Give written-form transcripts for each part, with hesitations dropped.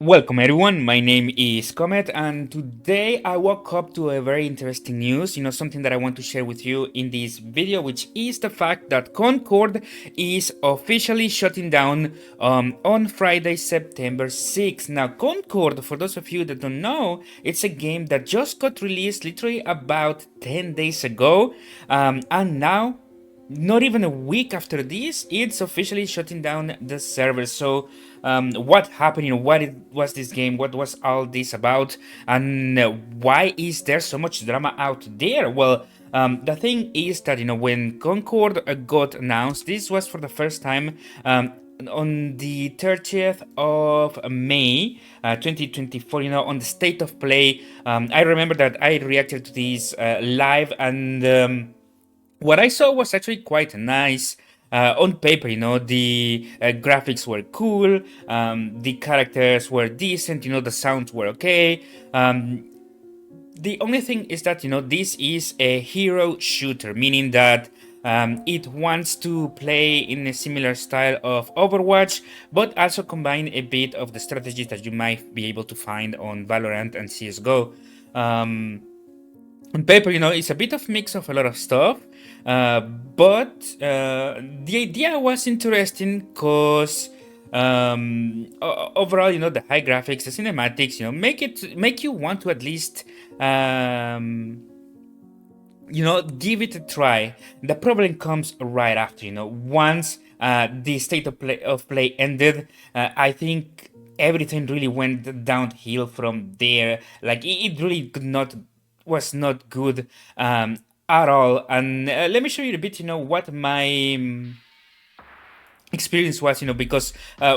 Welcome everyone, my name is Comet and today I woke up to a very interesting news, something that I want to share with you in this video, which is the fact that Concord is officially shutting down on Friday, September 6th. Now Concord, for those of you that don't know, it's a game that just got released literally about 10 days ago, and now not even a week after this, it's officially shutting down the server. So, what happened? What was this game? What was all this about? And why is there so much drama out there? Well, the thing is that when Concord got announced, this was for the first time. On the 30th of May 2024, on the state of play. I remember that I reacted to this live, and what I saw was actually quite nice. On paper, the graphics were cool, the characters were decent, the sounds were okay. The only thing is that, this is a hero shooter, meaning that it wants to play in a similar style of Overwatch, but also combine a bit of the strategies that you might be able to find on Valorant and CSGO. On paper, it's a bit of mix of a lot of stuff, but the idea was interesting because overall, the high graphics, the cinematics, make you want to at least give it a try. The problem comes right after, once the state of play ended. I think everything really went downhill from there. Like it really could not was not good at all. And let me show you a bit, what my experience was, because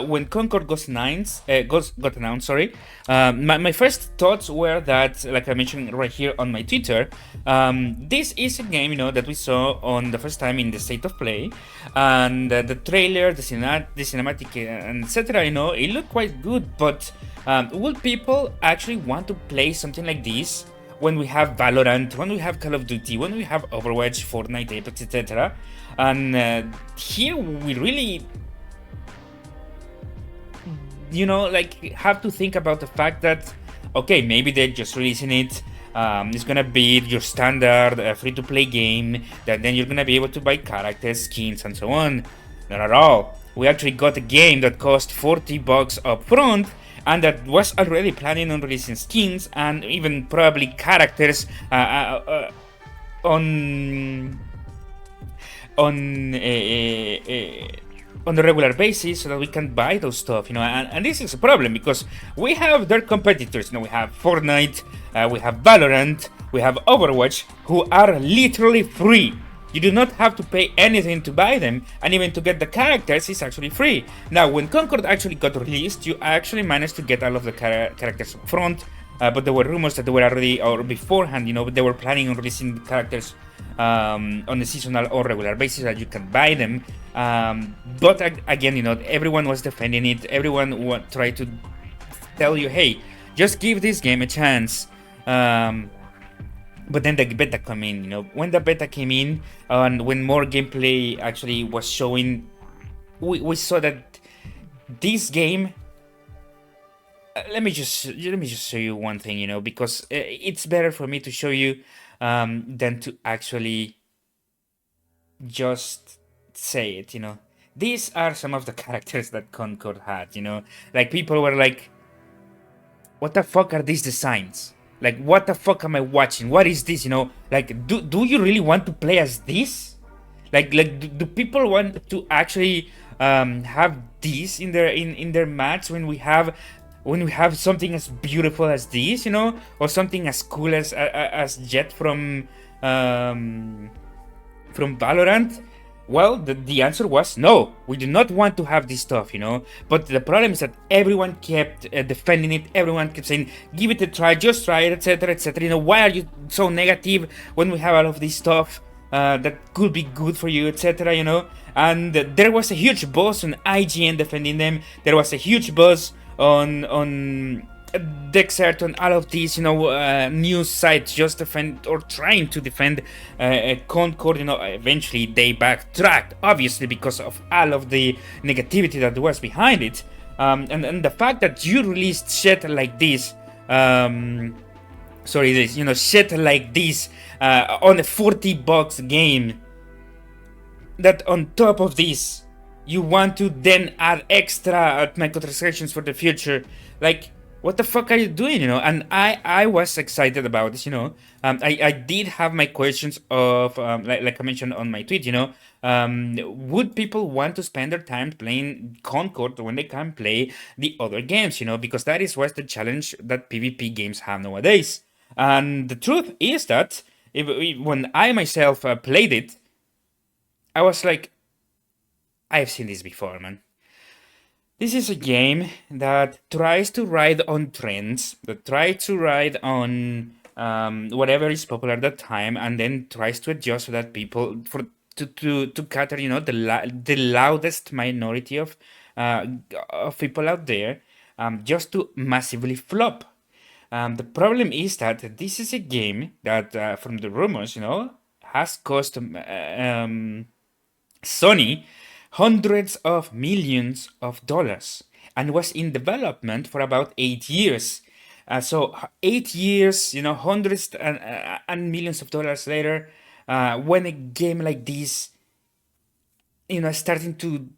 when Concord got announced, sorry, my first thoughts were that, like I mentioned right here on my Twitter, this is a game, that we saw on the first time in the state of play, and the trailer, the cinematic, and etc. It looked quite good, but will people actually want to play something like this when we have Valorant, when we have Call of Duty, when we have Overwatch, Fortnite, Apex, etc.? And here we really, have to think about the fact that, okay, maybe they're just releasing it. It's gonna be your standard free-to-play game that then you're gonna be able to buy characters, skins, and so on. Not at all. We actually got a game that cost $40 up front, and that was already planning on releasing skins and even probably characters on on a, on a regular basis, so that we can buy those stuff, and this is a problem because we have their competitors. We have Fortnite, we have Valorant, we have Overwatch, who are literally free. You do not have to pay anything to buy them, and even to get the characters is actually free. Now, when Concord actually got released, you actually managed to get all of the characters up front, but there were rumors that they were already, or beforehand, they were planning on releasing characters on a seasonal or regular basis that you can buy them. But again, everyone was defending it. Everyone tried to tell you, hey, just give this game a chance. But then the beta came in, when the beta came in and when more gameplay actually was showing, we saw that this game. Let me just show you one thing, because it's better for me to show you than to actually just say it. These are some of the characters that Concord had. Like people were like, "What the fuck are these designs? Like, what the fuck am I watching? What is this? Like, do you really want to play as this? Like do people want to actually have this in their match when we have something as beautiful as this, or something as cool as Jet from Valorant?" Well, the answer was no. We do not want to have this stuff, But the problem is that everyone kept defending it. Everyone kept saying, "Give it a try, just try it, etc., etc." Why are you so negative when we have all of this stuff that could be good for you, etc. And there was a huge buzz on IGN defending them. There was a huge buzz on Dexert, on all of these, news sites just defend or trying to defend Concord. Eventually they backtracked, obviously, because of all of the negativity that was behind it. And the fact that you released shit like this, um, sorry, this, shit like this on a $40 game, that on top of this you want to then add extra microtransactions for the future. Like, what the fuck are you doing, and I was excited about this. I did have my questions of, like I mentioned on my tweet. Would people want to spend their time playing Concord when they can play the other games, because that is what's the challenge that PvP games have nowadays. And the truth is that when I myself played it, I was like, I've seen this before, man. This is a game that tries to ride on trends, that tries to ride on whatever is popular at that time, and then tries to adjust so that people to cater, the loudest minority of people out there, just to massively flop. The problem is that this is a game that, from the rumors, has cost Sony hundreds of millions of dollars and was in development for about 8 years. So 8 years, hundreds and millions of dollars later, when a game like this, is starting to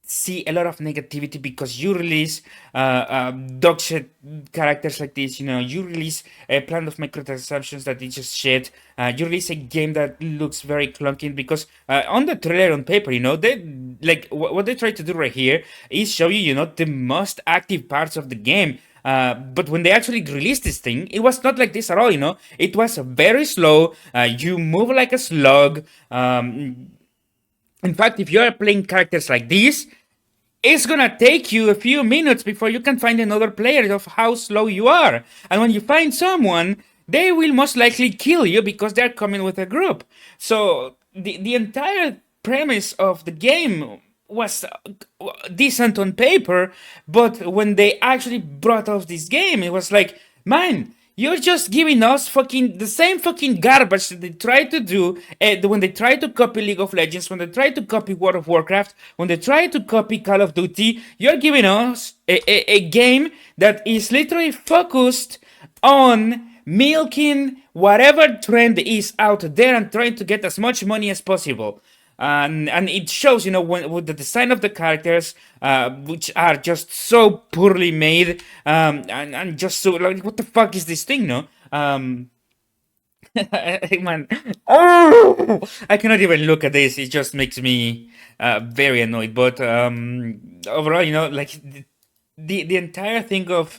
see a lot of negativity because you release dog shit characters like this. You release a plan of microtransactions that is just shit. You release a game that looks very clunky because on the trailer on paper, they like what they try to do right here is show you, the most active parts of the game. But when they actually released this thing, it was not like this at all. It was very slow. You move like a slug. In fact, if you are playing characters like this, it's gonna take you a few minutes before you can find another player of how slow you are. And when you find someone, they will most likely kill you because they're coming with a group. So the entire premise of the game was decent on paper, but when they actually brought out this game, it was like, man, you're just giving us fucking the same fucking garbage that they try to do when they try to copy League of Legends, when they try to copy World of Warcraft, when they try to copy Call of Duty. You're giving us a game that is literally focused on milking whatever trend is out there and trying to get as much money as possible. And it shows, with the design of the characters, which are just so poorly made, and just so like, what the fuck is this thing, no? Man, oh, I cannot even look at this. It just makes me very annoyed. But overall, like the entire thing of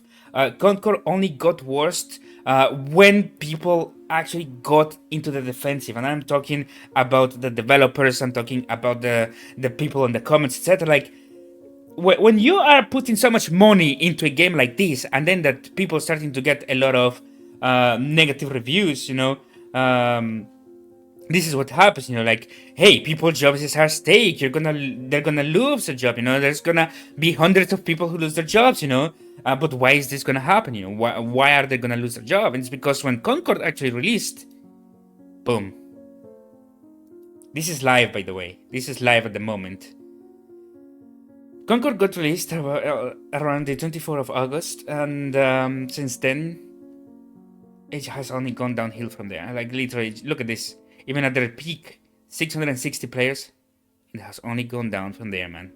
Concord only got worse when people actually got into the defensive, and I'm talking about the developers. I'm talking about the people in the comments, etc. Like when you are putting so much money into a game like this, and then that people starting to get a lot of negative reviews, this is what happens, like, hey, people's jobs is at stake. They're gonna lose a job, there's gonna be hundreds of people who lose their jobs, but why is this gonna happen, why are they gonna lose their job? And it's because when Concord actually released, boom. This is live, by the way. This is live at the moment. Concord got released around the 24th of August, and since then, it has only gone downhill from there. Like, literally, look at this. Even at their peak, 660 players, it has only gone down from there, man.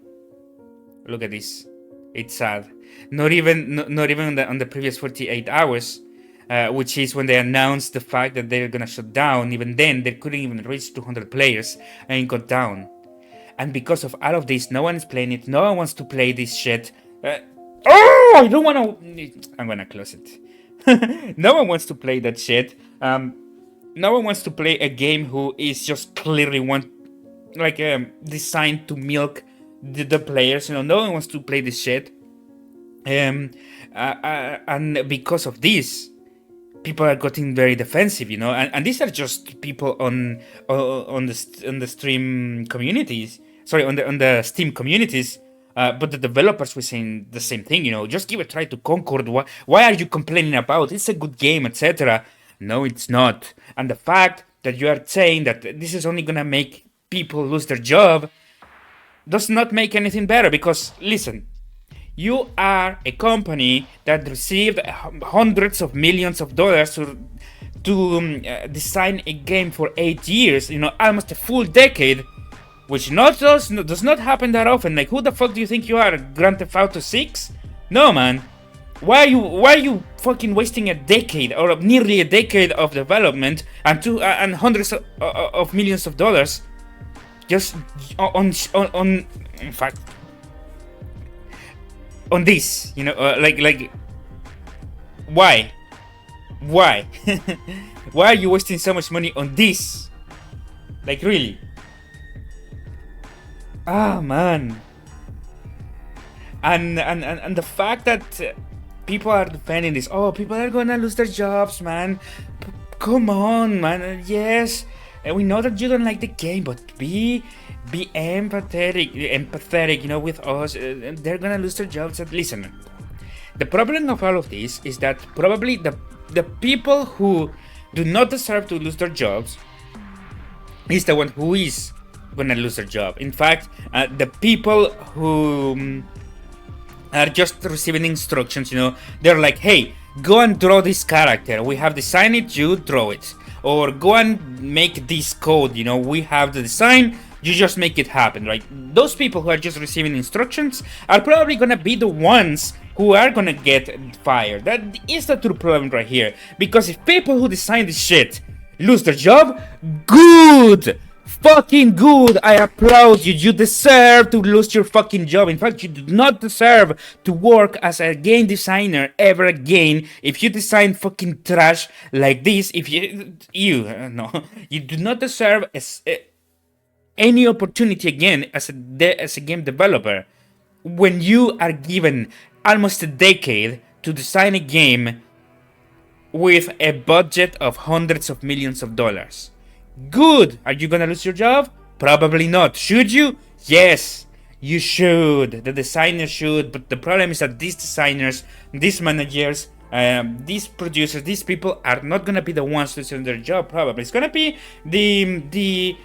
Look at this. It's sad. Not even on the previous 48 hours, which is when they announced the fact that they're gonna shut down. Even then, they couldn't even reach 200 players, and it got down. And because of all of this, no one is playing it. No one wants to play this shit. I don't want to. I'm gonna close it. No one wants to play that shit. No one wants to play a game who is just clearly designed to milk the players. No one wants to play this shit. And because of this, people are getting very defensive. And these are just people on the stream communities. Sorry, on the Steam communities. But the developers were saying the same thing. Just give a try to Concord. Why are you complaining about? It's a good game, etc. No, it's not. And the fact that you are saying that this is only gonna make people lose their job does not make anything better. Because listen, You are a company that received hundreds of millions of dollars to design a game for 8 years, almost a full decade, which does not happen that often. Like, who the fuck do you think you are, Grand Theft Auto 6? No, man. Why are you fucking wasting a decade or nearly a decade of development and hundreds of millions of dollars just on in fact on this, like why why why are you wasting so much money on this, like, really? Ah, man. And the fact that people are defending this, oh, people are gonna lose their jobs, man. Come on, man. Yes, and we know that you don't like the game, but be empathetic, with us. They're gonna lose their jobs. Listen, the problem of all of this is that probably the people who do not deserve to lose their jobs is the one who is gonna lose their job. In fact, the people who are just receiving instructions, they're like, hey, go and draw this character. We have designed it, you draw it. Or go and make this code, we have the design, you just make it happen, right? Those people who are just receiving instructions are probably gonna be the ones who are gonna get fired. That is the true problem right here. Because if people who design this shit lose their job, good! Fucking good! I applaud you. You deserve to lose your fucking job. In fact, you do not deserve to work as a game designer ever again if you design fucking trash like this. If no, you do not deserve any opportunity again as a game developer when you are given almost a decade to design a game with a budget of hundreds of millions of dollars. Good! Are you gonna lose your job? Probably not. Should you? Yes, you should. The designers should, but the problem is that these designers, these managers, these producers, these people are not gonna be the ones to lose their job. Probably it's gonna be the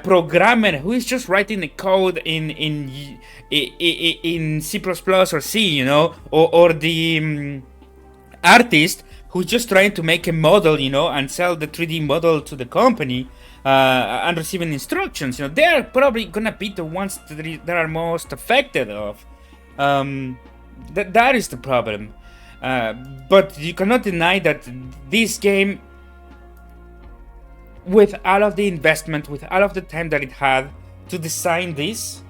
programmer who is just writing the code in C++ or C, or the artist who's just trying to make a model, and sell the 3D model to the company, and receiving instructions. They're probably gonna be the ones that are most affected of. That is the problem. But you cannot deny that this game, with all of the investment, with all of the time that it had to design this,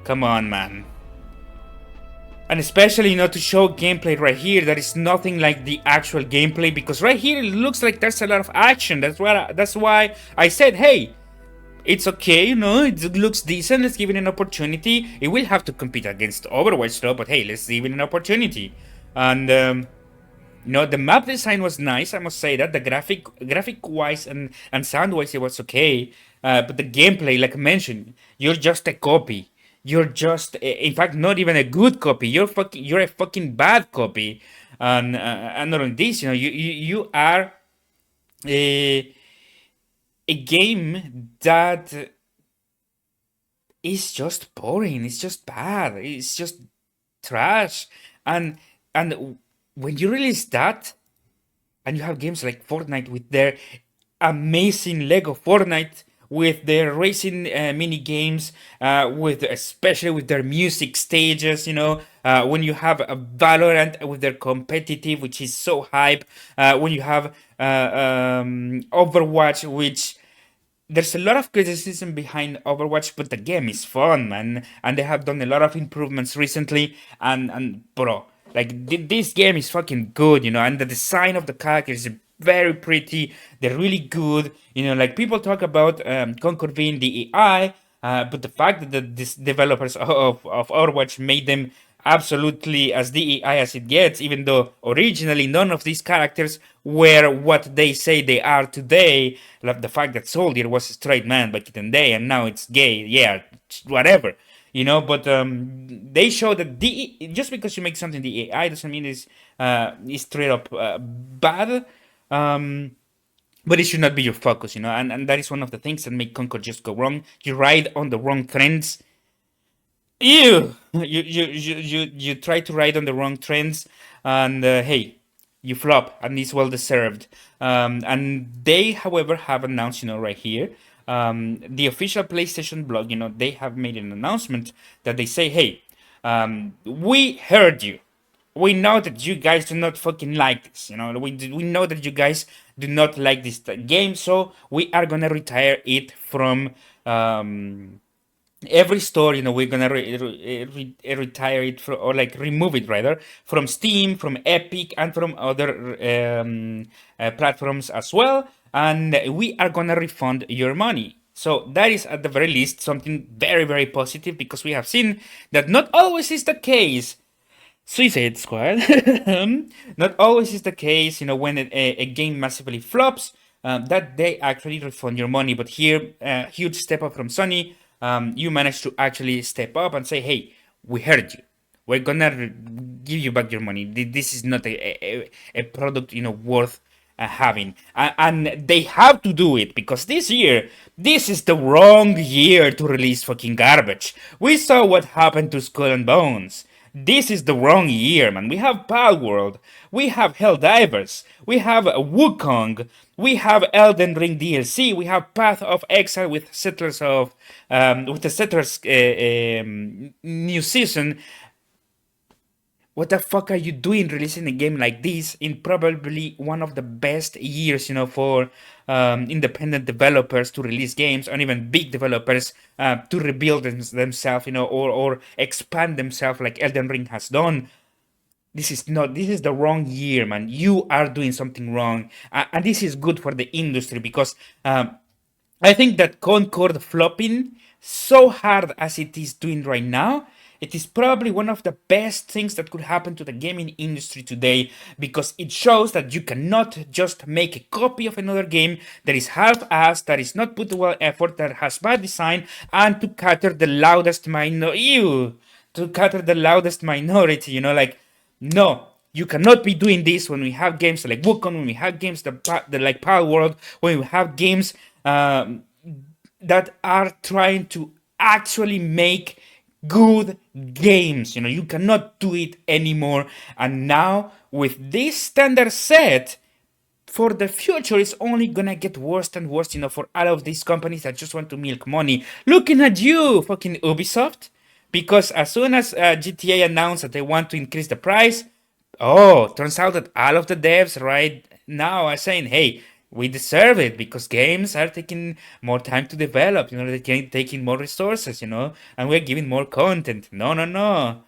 come on, man. And especially, to show gameplay right here that is nothing like the actual gameplay, because right here it looks like there's a lot of action. That's why I said, hey, it's okay, it looks decent, let's give it an opportunity. It will have to compete against Overwatch though, but hey, let's give it an opportunity. And the map design was nice, I must say that. The graphic wise and sound wise, it was okay. But the gameplay, like I mentioned, you're just a copy. You're just, in fact, not even a good copy. You're a fucking bad copy. And not only this, you are a game that is just boring. It's just bad. It's just trash. And when you release that, and you have games like Fortnite with their amazing Lego Fortnite, with their racing mini games, especially with their music stages, when you have a Valorant with their competitive, which is so hype, when you have Overwatch, which there's a lot of criticism behind Overwatch, but the game is fun, man, and they have done a lot of improvements recently, and bro, like this game is fucking good, and the design of the characters is very pretty. They're really good. Like, people talk about Concord being the AI, but the fact that these developers of Overwatch made them absolutely as DEI as it gets, even though originally none of these characters were what they say they are today. Like the fact that Soldier was a straight man back in the day and now it's gay, yeah, whatever. But they show that just because you make something the AI doesn't mean it's straight up bad. But it should not be your focus, and that is one of the things that make Concord just go wrong. You ride on the wrong trends. You try to ride on the wrong trends, and hey, you flop, and it's well deserved. And they, however, have announced, right here, the official PlayStation blog. They have made an announcement that they say, hey, we heard you. We know that you guys do not fucking like this. We know that you guys do not like this game, so we are gonna retire it from every store. We're gonna retire it or like remove it rather from Steam, from Epic, and from other platforms as well, and we are gonna refund your money. So that is at the very least something very, very positive, because we have seen that not always is the case. Suicide Squad. Not always is the case, when a game massively flops, that they actually refund your money. But here, huge step up from Sony. You managed to actually step up and say, hey, we heard you. We're gonna give you back your money. This is not a product, worth having. And they have to do it, because this year, this is the wrong year to release fucking garbage. We saw what happened to Skull and Bones. This is the wrong year, man. We have Palworld, we have Helldivers, we have Wukong, we have Elden Ring DLC, we have Path of Exile with the Settlers new season. What the fuck are you doing releasing a game like this in probably one of the best years, for independent developers to release games, and even big developers to rebuild themselves, or expand themselves like Elden Ring has done. This is the wrong year, man. You are doing something wrong. And this is good for the industry, because I think that Concord flopping so hard as it is doing right now, it is probably one of the best things that could happen to the gaming industry today, because it shows that you cannot just make a copy of another game that is half-assed, that is not put well effort, that has bad design, and to cater the loudest minority, like, no, you cannot be doing this when we have games like Wukong, when we have games like Power World, when we have games that are trying to actually make good games. You cannot do it anymore. And now, with this standard set, for the future, it's only gonna get worse and worse, for all of these companies that just want to milk money. Looking at you, fucking Ubisoft. Because as soon as GTA announced that they want to increase the price, oh, turns out that all of the devs right now are saying, hey, we deserve it, because games are taking more time to develop, they're taking more resources, and we're giving more content. No, no, no.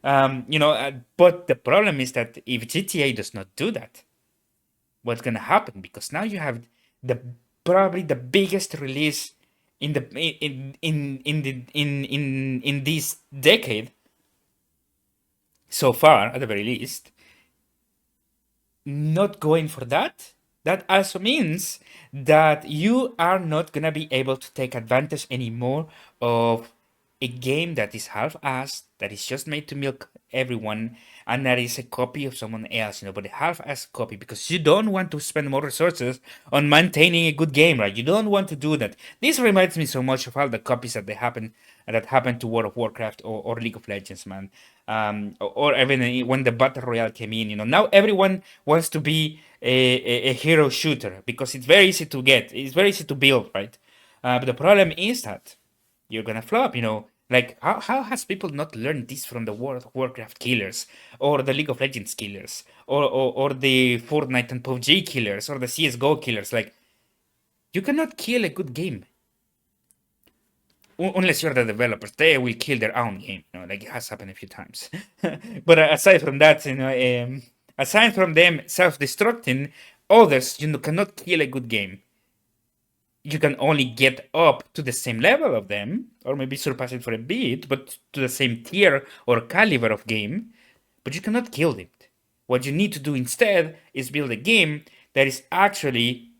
But the problem is that if GTA does not do that, what's gonna happen? Because now you have the probably the biggest release in the in this decade so far, at the very least, not going for that. That also means that you are not gonna be able to take advantage anymore of a game that is half-assed, that is just made to milk everyone, and that is a copy of someone else, but a half-assed copy, because you don't want to spend more resources on maintaining a good game, right? You don't want to do that. This reminds me so much of all the copies that happened to World of Warcraft, or League of Legends, man. Or even when the Battle Royale came in, now everyone wants to be a hero shooter, because it's very easy to get, it's very easy to build, right? But the problem is that you're gonna flop, Like, how has people not learned this from the World of Warcraft killers, or the League of Legends killers, or the Fortnite and PUBG killers, or the CSGO killers? Like, you cannot kill a good game. Unless you're the developers, they will kill their own game, like it has happened a few times. But aside from that, aside from them self-destructing, others, cannot kill a good game. You can only get up to the same level of them, or maybe surpass it for a bit, but to the same tier or caliber of game, but you cannot kill them. What you need to do instead is build a game that is actually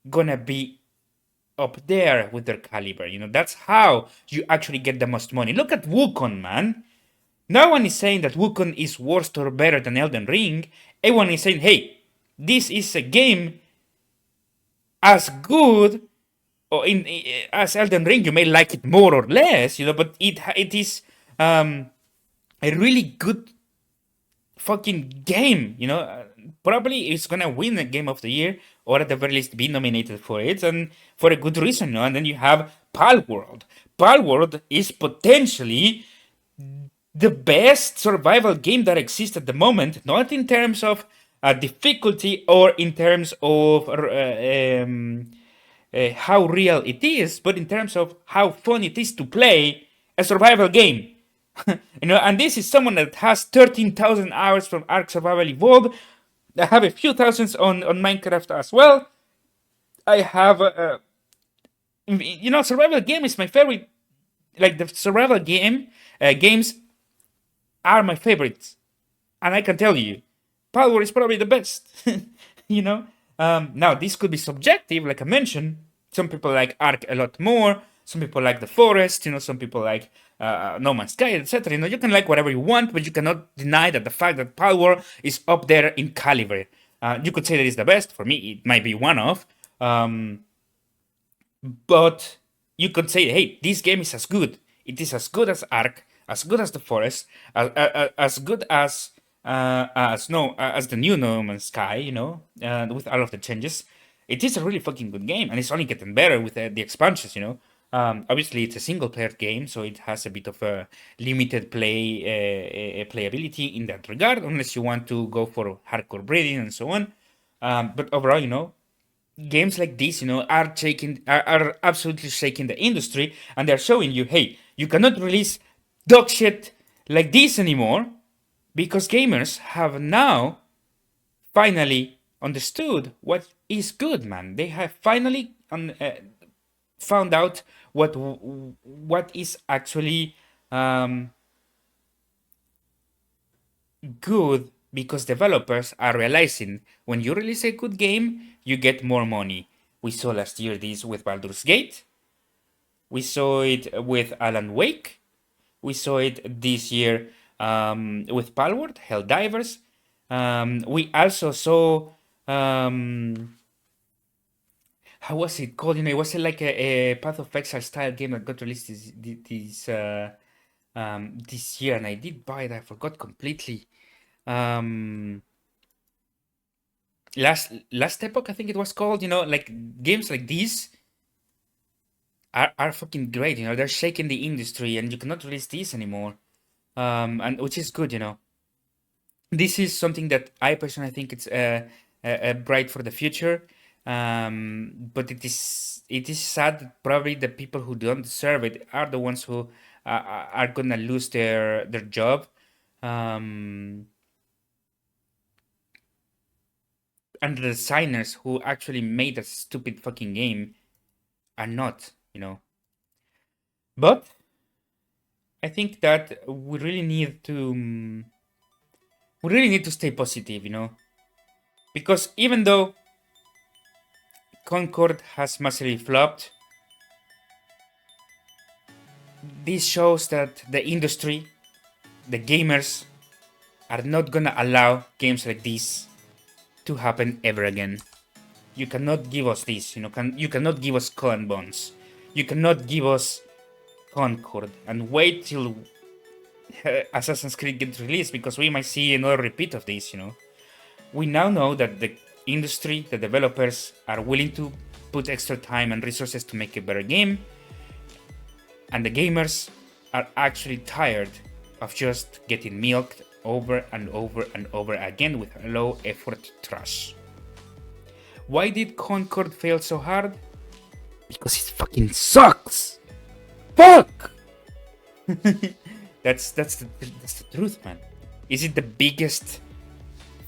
gonna be up there with their caliber. That's how you actually get the most money. Look at Wukong, man. No one is saying that Wukong is worse or better than Elden Ring. Everyone is saying, hey, this is a game as good, or as Elden Ring. You may like it more or less, but it is a really good fucking game, you know. Probably it's gonna win the game of the year, or at the very least be nominated for it, and for a good reason, you know. And then you have Palworld. Palworld is potentially the best survival game that exists at the moment, not in terms of difficulty or in terms of how real it is, but in terms of how fun it is to play a survival game. You know, and this is someone that has 13,000 hours from Ark Survival Evolved. I have a few thousands on Minecraft as well. I have, you know, survival game is my favorite. Like the survival games are my favorites, and I can tell you, Power is probably the best. You know. Now this could be subjective, like I mentioned. Some people like Ark a lot more. Some people like the Forest. You know, some people like No Man's Sky, etc. You know, you can like whatever you want, but you cannot deny that the fact that Power is up there in caliber. You could say that it's the best. For me, it might be one of. But you could say, hey, this game is as good. It is as good as Ark, as good as the Forest, as good as the new No Man's Sky. You know, with all of the changes, it is a really fucking good game, and it's only getting better with the expansions. You know, obviously it's a single player game, so it has a bit of a limited playability in that regard, unless you want to go for hardcore breeding and so on. But overall, you know, games like this, you know, are absolutely shaking the industry, and they're showing you, hey, you cannot release dog shit like this anymore, because gamers have now finally understood what is good, man. They have finally found out what is actually good, because developers are realizing when you release a good game, you get more money. We saw last year this with Baldur's Gate. We saw it with Alan Wake. We saw it this year with Palworld, Helldivers. We also saw how was it called? You know, it was like a Path of Exile style game that got released this year, and I did buy it. I forgot completely. Last Epoch, I think it was called. You know, like games like these are fucking great. You know, they're shaking the industry, and you cannot release these anymore. And which is good. You know, this is something that I personally think it's bright for the future. But it is sad that probably the people who don't deserve it are the ones who are gonna lose their job. And the designers who actually made a stupid fucking game are not, you know. But I think that we really need to stay positive, you know, because even though Concord has massively flopped, this shows that the industry, the gamers, are not gonna allow games like this to happen ever again. You cannot give us this, you know. You cannot give us Skull and Bones. You cannot give us Concord and wait till Assassin's Creed gets released, because we might see another repeat of this, you know. We now know that the industry, the developers, are willing to put extra time and resources to make a better game, and the gamers are actually tired of just getting milked over and over and over again with low effort trash. Why did Concord fail so hard? Because it fucking sucks. Fuck. that's the truth, man. Is it the biggest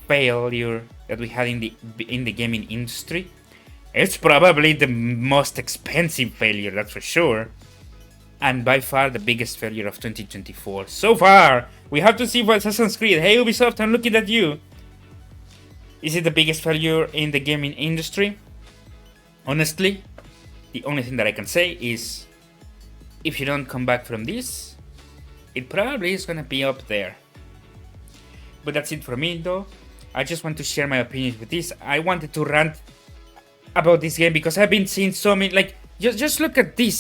failure that we had in the gaming industry? It's probably the most expensive failure, that's for sure, and by far the biggest failure of 2024 so far. We have to see for Assassin's Creed. Hey Ubisoft, I'm looking at you. Is it the biggest failure in the gaming industry? Honestly, the only thing that I can say is, if you don't come back from this, it probably is gonna be up there. But that's it for me, though. I just want to share my opinions with this. I wanted to rant about this game because I've been seeing so many, like, just look at this.